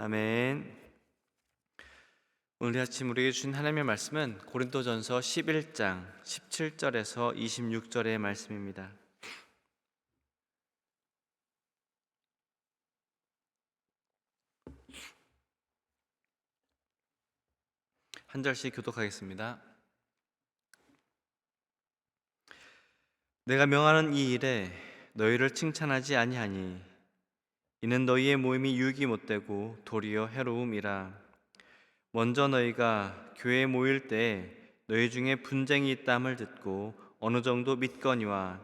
아멘. 오늘 아침 우리에게 주신 하나님의 말씀은 고린도전서 11장 17절에서 26절의 말씀입니다. 한 절씩 교독하겠습니다. 내가 명하는 이 일에 너희를 칭찬하지 아니하니 이는 너희의 모임이 유익이 못되고 도리어 해로움이라. 먼저 너희가 교회에 모일 때에 너희 중에 분쟁이 있다함을 듣고 어느 정도 믿거니와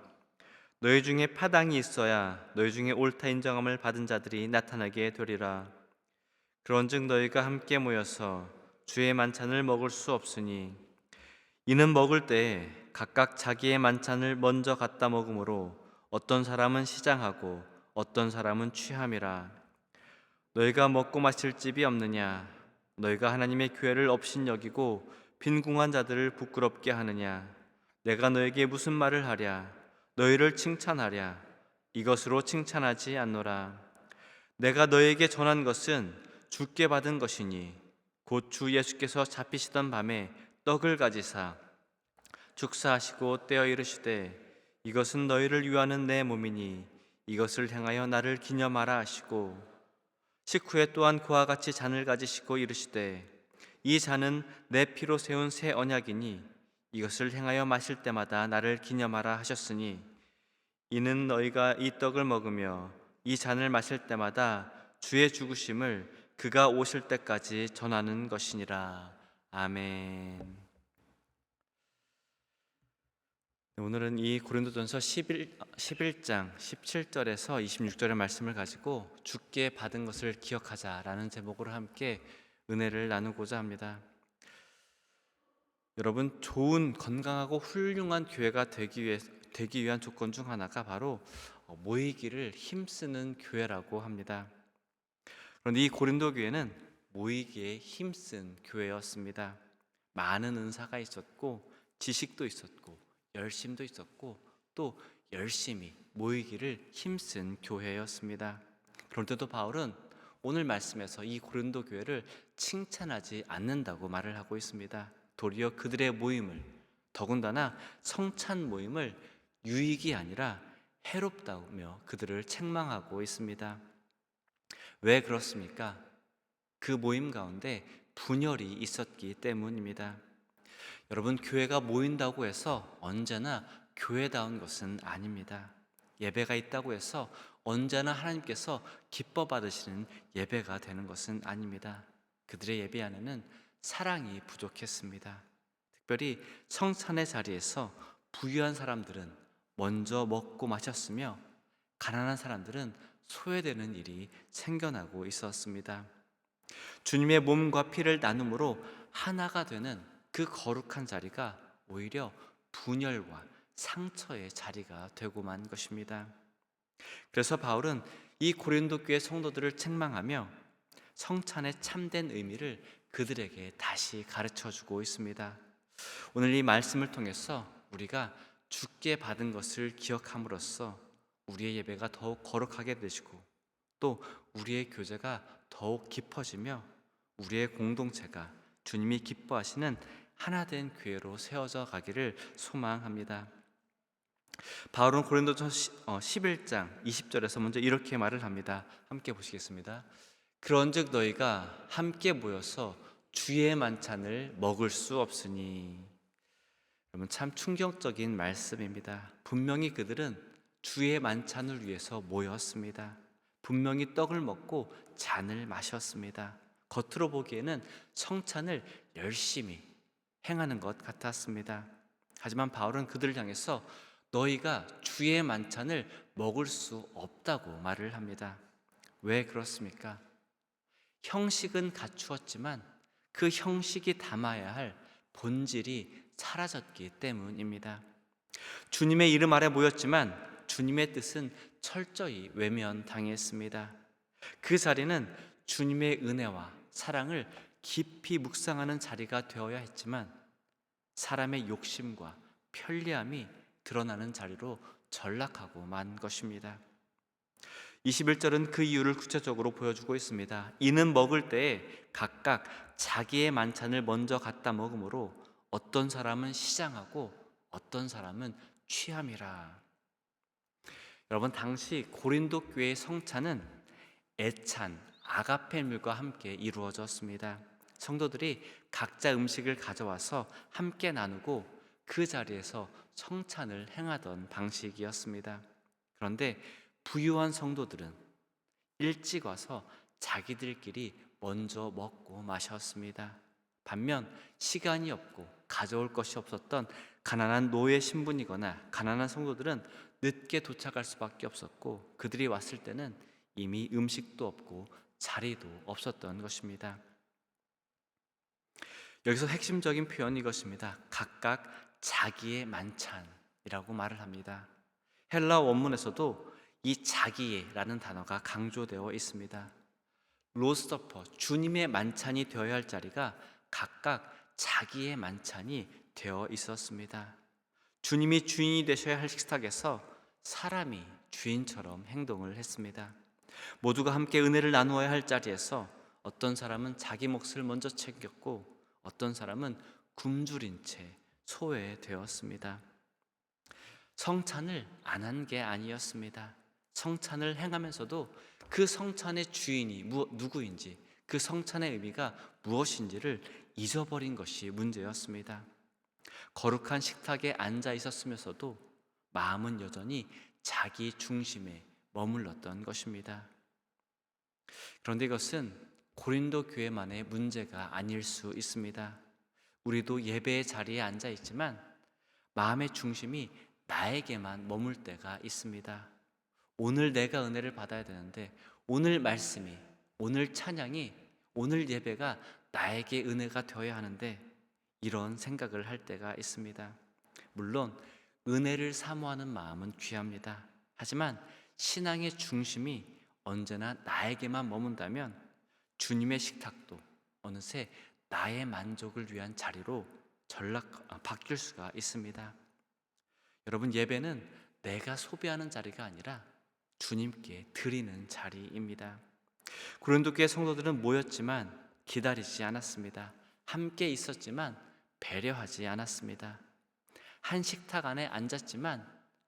너희 중에 파당이 있어야 너희 중에 옳다 인정함을 받은 자들이 나타나게 되리라. 그런즉 너희가 함께 모여서 주의 만찬을 먹을 수 없으니 이는 먹을 때에 각각 자기의 만찬을 먼저 갖다 먹으므로 어떤 사람은 시장하고 어떤 사람은 취함이라. 너희가 먹고 마실 집이 없느냐? 너희가 하나님의 교회를 업신여기고 빈궁한 자들을 부끄럽게 하느냐? 내가 너에게 무슨 말을 하랴? 너희를 칭찬하랴? 이것으로 칭찬하지 않노라. 내가 너에게 전한 것은 주께 받은 것이니 곧 주 예수께서 잡히시던 밤에 떡을 가지사 축사하시고 떼어 이르시되 이것은 너희를 위하는 내 몸이니 이것을 행하여 나를 기념하라 하시고 식후에 또한 그와 같이 잔을 가지시고 이르시되 이 잔은 내 피로 세운 새 언약이니 이것을 행하여 마실 때마다 나를 기념하라 하셨으니 이는 너희가 이 떡을 먹으며 이 잔을 마실 때마다 주의 죽으심을 그가 오실 때까지 전하는 것이니라. 아멘. 오늘은 이 고린도전서 11장 17절에서 26절의 말씀을 가지고 주께 받은 것을 기억하자라는 제목으로 함께 은혜를 나누고자 합니다. 여러분, 좋은 건강하고 훌륭한 교회가 되기 위한 조건 중 하나가 바로 모이기를 힘쓰는 교회라고 합니다. 그런데 이 고린도 교회는 모이기에 힘쓴 교회였습니다. 많은 은사가 있었고 지식도 있었고 열심도 있었고 또 열심히 모이기를 힘쓴 교회였습니다. 그런데도 바울은 오늘 말씀에서 이 고린도 교회를 칭찬하지 않는다고 말을 하고 있습니다. 도리어 그들의 모임을, 더군다나 성찬 모임을 유익이 아니라 해롭다며 그들을 책망하고 있습니다. 왜 그렇습니까? 그 모임 가운데 분열이 있었기 때문입니다. 여러분, 교회가 모인다고 해서 언제나 교회다운 것은 아닙니다. 예배가 있다고 해서 언제나 하나님께서 기뻐 받으시는 예배가 되는 것은 아닙니다. 그들의 예배 안에는 사랑이 부족했습니다. 특별히 성찬의 자리에서 부유한 사람들은 먼저 먹고 마셨으며 가난한 사람들은 소외되는 일이 생겨나고 있었습니다. 주님의 몸과 피를 나눔으로 하나가 되는 그 거룩한 자리가 오히려 분열과 상처의 자리가 되고만 것입니다. 그래서 바울은 이 고린도 교회 성도들을 책망하며 성찬의 참된 의미를 그들에게 다시 가르쳐주고 있습니다. 오늘 이 말씀을 통해서 우리가 주께 받은 것을 기억함으로써 우리의 예배가 더욱 거룩하게 되시고 또 우리의 교제가 더욱 깊어지며 우리의 공동체가 주님이 기뻐하시는 하나된 교회로 세워져 가기를 소망합니다. 바울은 고린도전서 11장 20절에서 먼저 이렇게 말을 합니다. 함께 보시겠습니다. 그런즉 너희가 함께 모여서 주의 만찬을 먹을 수 없으니. 여러분, 참 충격적인 말씀입니다. 분명히 그들은 주의 만찬을 위해서 모였습니다. 분명히 떡을 먹고 잔을 마셨습니다. 겉으로 보기에는 성찬을 열심히 행하는 것 같았습니다. 하지만 바울은 그들을 향해서 너희가 주의 만찬을 먹을 수 없다고 말을 합니다. 왜 그렇습니까? 형식은 갖추었지만 그 형식이 담아야 할 본질이 사라졌기 때문입니다. 주님의 이름 아래 모였지만 주님의 뜻은 철저히 외면당했습니다. 그 자리는 주님의 은혜와 사랑을 깊이 묵상하는 자리가 되어야 했지만 사람의 욕심과 편리함이 드러나는 자리로 전락하고 만 것입니다. 21절은 그 이유를 구체적으로 보여주고 있습니다. 이는 먹을 때에 각각 자기의 만찬을 먼저 갖다 먹으므로 어떤 사람은 시장하고 어떤 사람은 취함이라. 여러분, 당시 고린도 교회의 성찬은 애찬 아가페물과 함께 이루어졌습니다. 성도들이 각자 음식을 가져와서 함께 나누고 그 자리에서 성찬을 행하던 방식이었습니다. 그런데 부유한 성도들은 일찍 와서 자기들끼리 먼저 먹고 마셨습니다. 반면 시간이 없고 가져올 것이 없었던 가난한 노예 신분이거나 가난한 성도들은 늦게 도착할 수밖에 없었고, 그들이 왔을 때는 이미 음식도 없고 자리도 없었던 것입니다. 여기서 핵심적인 표현이 이것입니다. 각각 자기의 만찬이라고 말을 합니다. 헬라 원문에서도 이 자기의라는 단어가 강조되어 있습니다. 로스터퍼, 주님의 만찬이 되어야 할 자리가 각각 자기의 만찬이 되어 있었습니다. 주님이 주인이 되셔야 할 식탁에서 사람이 주인처럼 행동을 했습니다. 모두가 함께 은혜를 나누어야 할 자리에서 어떤 사람은 자기 몫을 먼저 챙겼고 어떤 사람은 굶주린 채 소외되었습니다. 성찬을 안 한 게 아니었습니다. 성찬을 행하면서도 그 성찬의 주인이 누구인지, 그 성찬의 의미가 무엇인지를 잊어버린 것이 문제였습니다. 거룩한 식탁에 앉아 있었으면서도 마음은 여전히 자기 중심에 머물렀던 것입니다. 그런데 이것은 고린도 교회만의 문제가 아닐 수 있습니다. 우리도 예배의 자리에 앉아 있지만 마음의 중심이 나에게만 머물 때가 있습니다. 오늘 내가 은혜를 받아야 되는데, 오늘 말씀이, 오늘 찬양이, 오늘 예배가 나에게 은혜가 되어야 하는데 이런 생각을 할 때가 있습니다. 물론 은혜를 사모하는 마음은 귀합니다. 하지만 신앙의 중심이 언제나 나에게만 머문다면 주님의 식탁도 어느새 나의 만족을 위한 자리로 바뀔 수가 있습니다. 여러분, 예배는 내가 소비하는 자리가 아니라 주님께 드리는 자리입니다. 고린도 교회 성도들은 모였지만 기다리지 않았습니다. 함께 있었지만 배려하지 않았습니다. 한 식탁 안에 앉았지만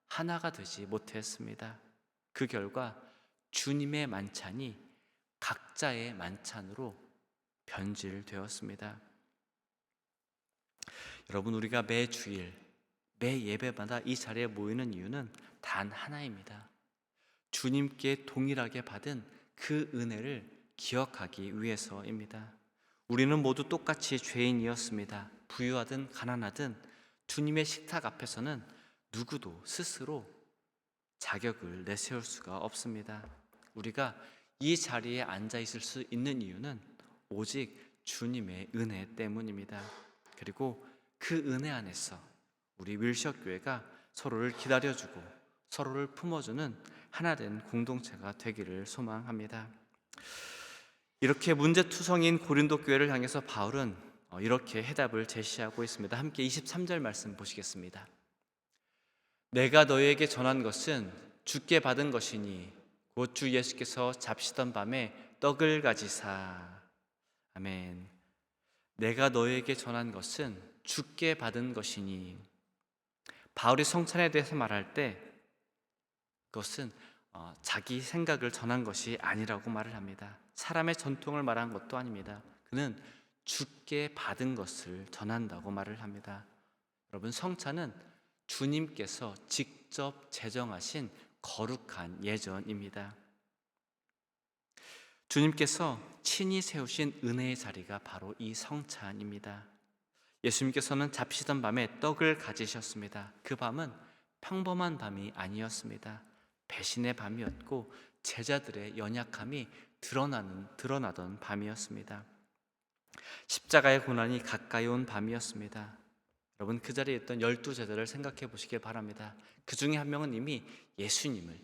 하나가 되지 못했습니다. 그 결과 주님의 만찬이 각자의 만찬으로 변질되었습니다. 여러분, 우리가 매 주일, 매 예배마다 이 자리에 모이는 이유는 단 하나입니다. 주님께 동일하게 받은 그 은혜를 기억하기 위해서입니다. 우리는 모두 똑같이 죄인이었습니다. 부유하든 가난하든 주님의 식탁 앞에서는 누구도 스스로 자격을 내세울 수가 없습니다. 우리가 이 자리에 앉아 있을 수 있는 이유는 오직 주님의 은혜 때문입니다. 그리고 그 은혜 안에서 우리 윌셔교회가 서로를 기다려주고 서로를 품어주는 하나된 공동체가 되기를 소망합니다. 이렇게 문제투성인 고린도 교회를 향해서 바울은 이렇게 해답을 제시하고 있습니다. 함께 23절 말씀 보시겠습니다. 내가 너희에게 전한 것은 주께 받은 것이니 곧 주 예수께서 잡시던 밤에 떡을 가지사. 아멘. 내가 너희에게 전한 것은 주께 받은 것이니. 바울이 성찬에 대해서 말할 때 그것은 자기 생각을 전한 것이 아니라고 말을 합니다. 사람의 전통을 말한 것도 아닙니다. 그는 주께 받은 것을 전한다고 말을 합니다. 여러분, 성찬은 주님께서 직접 제정하신 거룩한 예전입니다. 주님께서 친히 세우신 은혜의 자리가 바로 이 성찬입니다. 예수님께서는 잡시던 밤에 떡을 가지셨습니다. 그 밤은 평범한 밤이 아니었습니다. 배신의 밤이었고 제자들의 연약함이 드러나던 밤이었습니다. 십자가의 고난이 가까이 온 밤이었습니다. 여러분, 그 자리에 있던 12제자를 생각해 보시길 바랍니다. 그 중에 한 명은 이미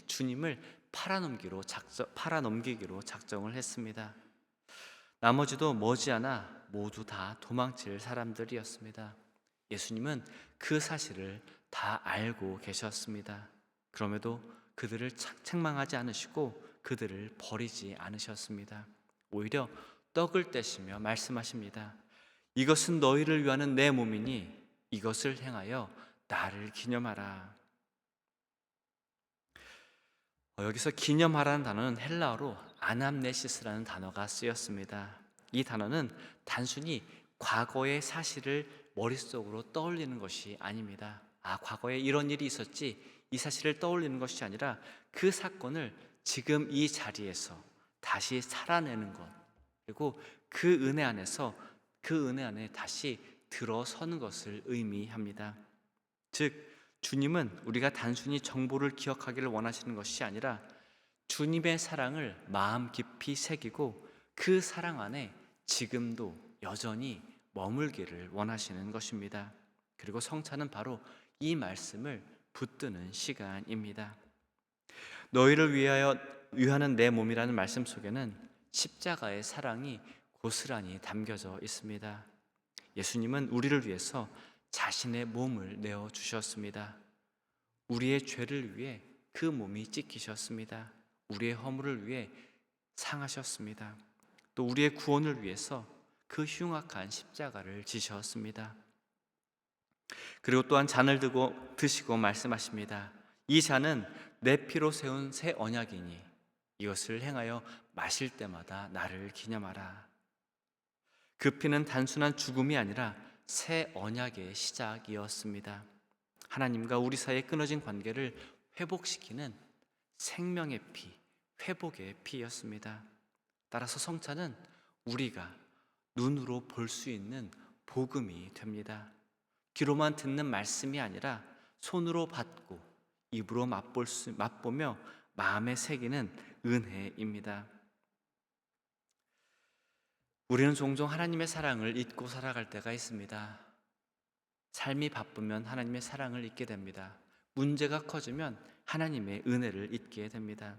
주님을 팔아넘기기로 작정을 했습니다. 나머지도 머지않아 모두 다 도망칠 사람들이었습니다. 예수님은 그 사실을 다 알고 계셨습니다. 그럼에도 그들을 책망하지 않으시고 그들을 버리지 않으셨습니다. 오히려 떡을 떼시며 말씀하십니다. 이것은 너희를 위하는 내 몸이니 이것을 행하여 나를 기념하라. 여기서 기념하라는 단어는 헬라어로 아남네시스라는 단어가 쓰였습니다. 이 단어는 단순히 과거의 사실을 머릿속으로 떠올리는 것이 아닙니다. 과거에 이런 일이 있었지, 이 사실을 떠올리는 것이 아니라 그 사건을 지금 이 자리에서 다시 살아내는 것, 그리고 그 은혜 안에서 그 은혜 안에 다시 들어서는 것을 의미합니다. 즉, 주님은 우리가 단순히 정보를 기억하기를 원하시는 것이 아니라 주님의 사랑을 마음 깊이 새기고 그 사랑 안에 지금도 여전히 머물기를 원하시는 것입니다. 그리고 성찬은 바로 이 말씀을 붙드는 시간입니다. 너희를 위하는 내 몸이라는 말씀 속에는 십자가의 사랑이 고스란히 담겨져 있습니다. 예수님은 우리를 위해서 자신의 몸을 내어 주셨습니다. 우리의 죄를 위해 그 몸이 찢기셨습니다. 우리의 허물을 위해 상하셨습니다. 또 우리의 구원을 위해서 그 흉악한 십자가를 지셨습니다. 그리고 또한 잔을 들고 드시고 말씀하십니다. 이 잔은 내 피로 세운 새 언약이니 이것을 행하여 마실 때마다 나를 기념하라. 그 피는 단순한 죽음이 아니라 새 언약의 시작이었습니다. 하나님과 우리 사이에 끊어진 관계를 회복시키는 생명의 피, 회복의 피였습니다. 따라서 성찬은 우리가 눈으로 볼 수 있는 복음이 됩니다. 귀로만 듣는 말씀이 아니라 손으로 받고 입으로 맛보며 마음에 새기는 은혜입니다. 우리는 종종 하나님의 사랑을 잊고 살아갈 때가 있습니다. 삶이 바쁘면 하나님의 사랑을 잊게 됩니다. 문제가 커지면 하나님의 은혜를 잊게 됩니다.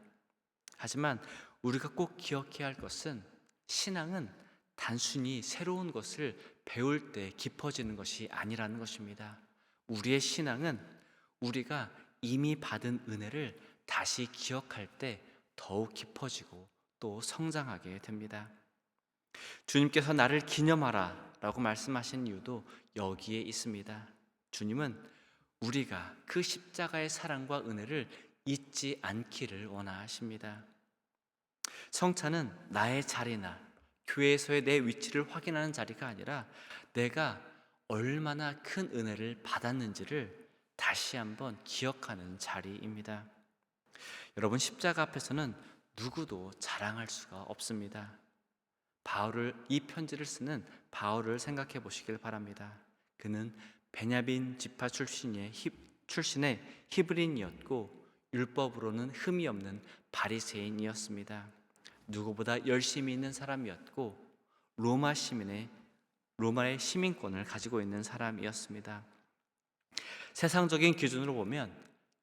하지만 우리가 꼭 기억해야 할 것은 신앙은 단순히 새로운 것을 배울 때 깊어지는 것이 아니라는 것입니다. 우리의 신앙은 우리가 이미 받은 은혜를 다시 기억할 때 더욱 깊어지고 또 성장하게 됩니다. 주님께서 나를 기념하라 라고 말씀하신 이유도 여기에 있습니다. 주님은 우리가 그 십자가의 사랑과 은혜를 잊지 않기를 원하십니다. 성찬은 나의 자리나 교회에서의 내 위치를 확인하는 자리가 아니라 내가 얼마나 큰 은혜를 받았는지를 다시 한번 기억하는 자리입니다. 여러분, 십자가 앞에서는 누구도 자랑할 수가 없습니다. 이 편지를 쓰는 바울을 생각해 보시길 바랍니다. 그는 베냐민 지파 출신의 히브리인이었고 율법으로는 흠이 없는 바리새인이었습니다. 누구보다 열심히 있는 사람이었고 로마의 시민권을 가지고 있는 사람이었습니다. 세상적인 기준으로 보면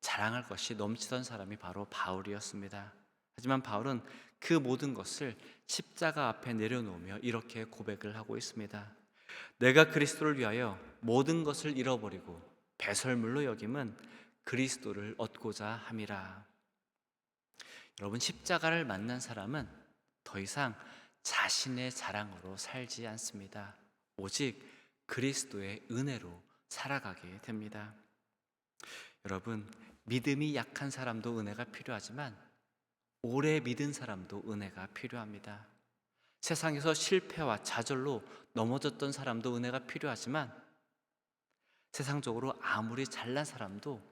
자랑할 것이 넘치던 사람이 바로 바울이었습니다. 하지만 바울은 그 모든 것을 십자가 앞에 내려놓으며 이렇게 고백을 하고 있습니다. 내가 그리스도를 위하여 모든 것을 잃어버리고 배설물로 여김은 그리스도를 얻고자 함이라. 여러분, 십자가를 만난 사람은 더 이상 자신의 자랑으로 살지 않습니다. 오직 그리스도의 은혜로 살아가게 됩니다. 여러분, 믿음이 약한 사람도 은혜가 필요하지만 오래 믿은 사람도 은혜가 필요합니다. 세상에서 실패와 좌절로 넘어졌던 사람도 은혜가 필요하지만 세상적으로 아무리 잘난 사람도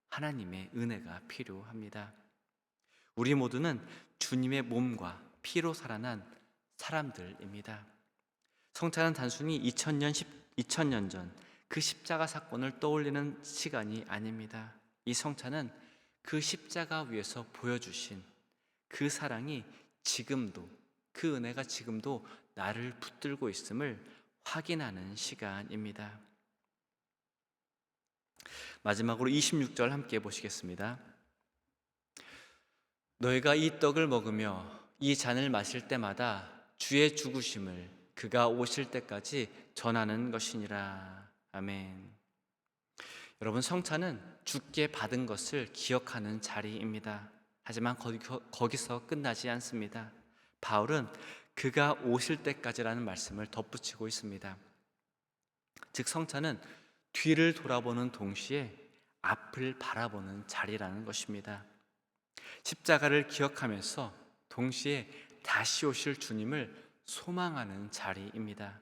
하나님의 은혜가 필요합니다. 우리 모두는 주님의 몸과 피로 살아난 사람들입니다. 성찬은 단순히 2000년 전 그 십자가 사건을 떠올리는 시간이 아닙니다. 이 성찬은 그 십자가 위에서 보여주신 그 사랑이 지금도, 그 은혜가 지금도 나를 붙들고 있음을 확인하는 시간입니다. 마지막으로 26절 함께 보시겠습니다. 너희가 이 떡을 먹으며 이 잔을 마실 때마다 주의 죽으심을 그가 오실 때까지 전하는 것이니라. 아멘. 여러분, 성찬은 주께 받은 것을 기억하는 자리입니다. 하지만 거기서 끝나지 않습니다. 바울은 그가 오실 때까지라는 말씀을 덧붙이고 있습니다. 즉 성찬은 뒤를 돌아보는 동시에 앞을 바라보는 자리라는 것입니다. 십자가를 기억하면서 동시에 다시 오실 주님을 소망하는 자리입니다.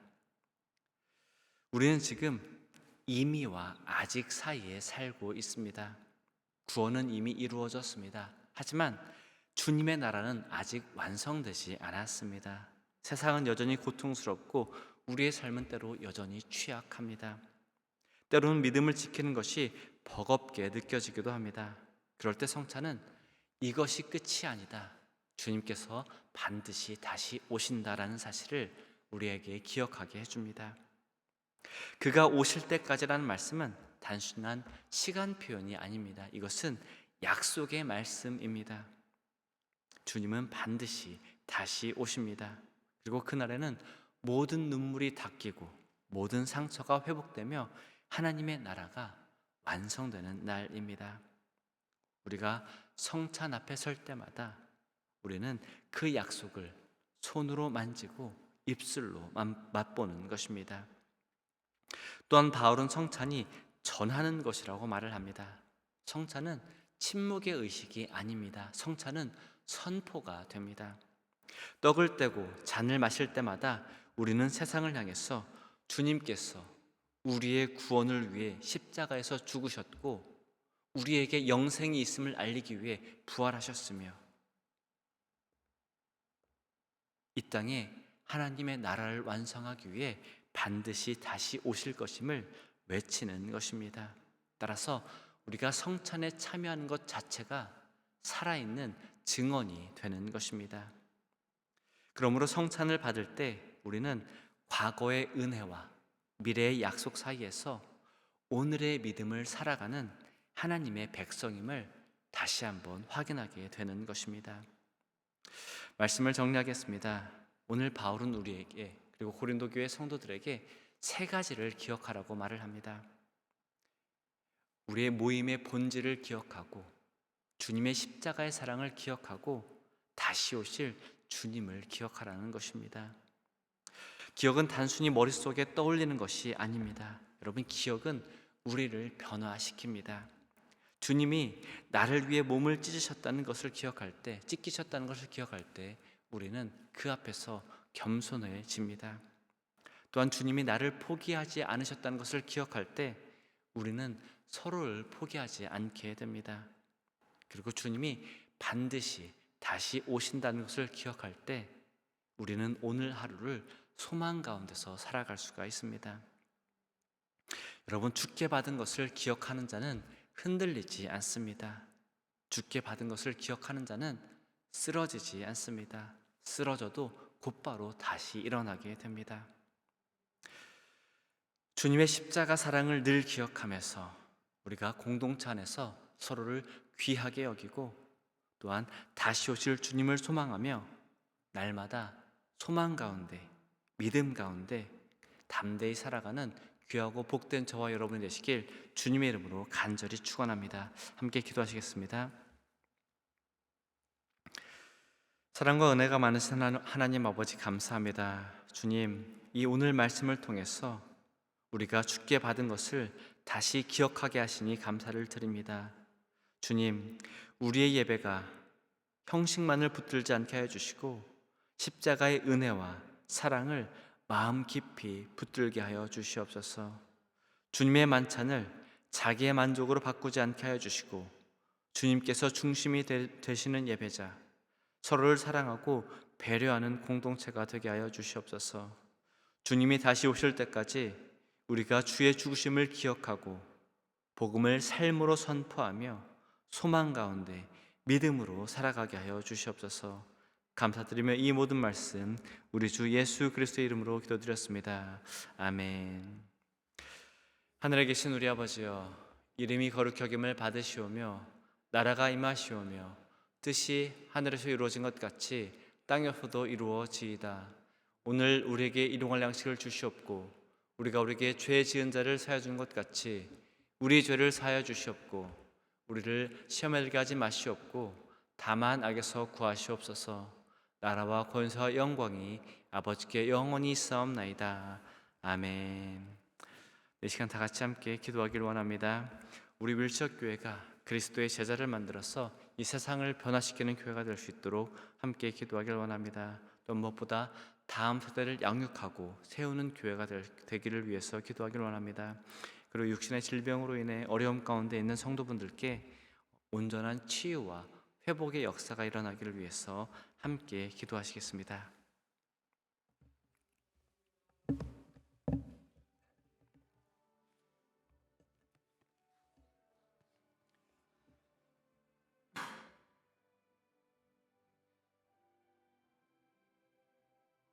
우리는 지금 이미와 아직 사이에 살고 있습니다. 구원은 이미 이루어졌습니다. 하지만 주님의 나라는 아직 완성되지 않았습니다. 세상은 여전히 고통스럽고 우리의 삶은 때로 여전히 취약합니다. 때로는 믿음을 지키는 것이 버겁게 느껴지기도 합니다. 그럴 때 성찬은 이것이 끝이 아니다, 주님께서 반드시 다시 오신다라는 사실을 우리에게 기억하게 해줍니다. 그가 오실 때까지라는 말씀은 단순한 시간 표현이 아닙니다. 이것은 약속의 말씀입니다. 주님은 반드시 다시 오십니다. 그리고 그날에는 모든 눈물이 닦이고 모든 상처가 회복되며 하나님의 나라가 완성되는 날입니다. 우리가 성찬 앞에 설 때마다 우리는 그 약속을 손으로 만지고 입술로 맛보는 것입니다. 또한 바울은 성찬이 전하는 것이라고 말을 합니다. 성찬은 침묵의 의식이 아닙니다. 성찬은 선포가 됩니다. 떡을 떼고 잔을 마실 때마다 우리는 세상을 향해서 주님께서 우리의 구원을 위해 십자가에서 죽으셨고 우리에게 영생이 있음을 알리기 위해 부활하셨으며 이 땅에 하나님의 나라를 완성하기 위해 반드시 다시 오실 것임을 외치는 것입니다. 따라서 우리가 성찬에 참여하는 것 자체가 살아있는 증언이 되는 것입니다. 그러므로 성찬을 받을 때 우리는 과거의 은혜와 미래의 약속 사이에서 오늘의 믿음을 살아가는 하나님의 백성임을 다시 한번 확인하게 되는 것입니다. 말씀을 정리하겠습니다. 오늘 바울은 우리에게 그리고 고린도 교회 성도들에게 세 가지를 기억하라고 말을 합니다. 우리의 모임의 본질을 기억하고 주님의 십자가의 사랑을 기억하고 다시 오실 주님을 기억하라는 것입니다. 기억은 단순히 머릿속에 떠올리는 것이 아닙니다. 여러분, 기억은 우리를 변화시킵니다. 주님이 나를 위해 몸을 찢으셨다는 것을 기억할 때, 찢기셨다는 것을 기억할 때 우리는 그 앞에서 겸손해집니다. 또한 주님이 나를 포기하지 않으셨다는 것을 기억할 때 우리는 서로를 포기하지 않게 됩니다. 그리고 주님이 반드시 다시 오신다는 것을 기억할 때 우리는 오늘 하루를 소망 가운데서 살아갈 수가 있습니다. 여러분, 주께 받은 것을 기억하는 자는 흔들리지 않습니다. 주께 받은 것을 기억하는 자는 쓰러지지 않습니다. 쓰러져도 곧바로 다시 일어나게 됩니다. 주님의 십자가 사랑을 늘 기억하면서 우리가 공동체 안에서 서로를 귀하게 여기고 또한 다시 오실 주님을 소망하며 날마다 소망 가운데, 믿음 가운데 담대히 살아가는 귀하고 복된 저와 여러분이 되시길 주님의 이름으로 간절히 축원합니다. 함께 기도하시겠습니다. 사랑과 은혜가 많으신 하나님 아버지, 감사합니다. 주님, 이 오늘 말씀을 통해서 우리가 주께 받은 것을 다시 기억하게 하시니 감사를 드립니다. 주님, 우리의 예배가 형식만을 붙들지 않게 하여 주시고 십자가의 은혜와 사랑을 마음 깊이 붙들게 하여 주시옵소서. 주님의 만찬을 자기의 만족으로 바꾸지 않게 하여 주시고 주님께서 중심이 되시는 예배자, 서로를 사랑하고 배려하는 공동체가 되게 하여 주시옵소서. 주님이 다시 오실 때까지 우리가 주의 죽으심을 기억하고 복음을 삶으로 선포하며 소망 가운데 믿음으로 살아가게 하여 주시옵소서. 감사드리며 이 모든 말씀 우리 주 예수 그리스도의 이름으로 기도드렸습니다. 아멘. 하늘에 계신 우리 아버지여, 이름이 거룩히 여김을 받으시오며 나라가 임하시오며 뜻이 하늘에서 이루어진 것 같이 땅에서도 이루어지이다. 오늘 우리에게 일용할 양식을 주시옵고 우리가 우리에게 죄 지은 자를 사하여 준 것 같이 우리 죄를 사하여 주시옵고 우리를 시험에 들게 하지 마시옵고 다만 악에서 구하시옵소서. 나라와 권세와 영광이 아버지께 영원히 있사옵나이다. 아멘. 이 시간 다 같이 함께 기도하길 원합니다. 우리 윌척교회가 그리스도의 제자를 만들어서 이 세상을 변화시키는 교회가 될 수 있도록 함께 기도하길 원합니다. 또 무엇보다 다음 세대를 양육하고 세우는 교회가 되기를 위해서 기도하길 원합니다. 그리고 육신의 질병으로 인해 어려움 가운데 있는 성도분들께 온전한 치유와 회복의 역사가 일어나기를 위해서 함께 기도하시겠습니다.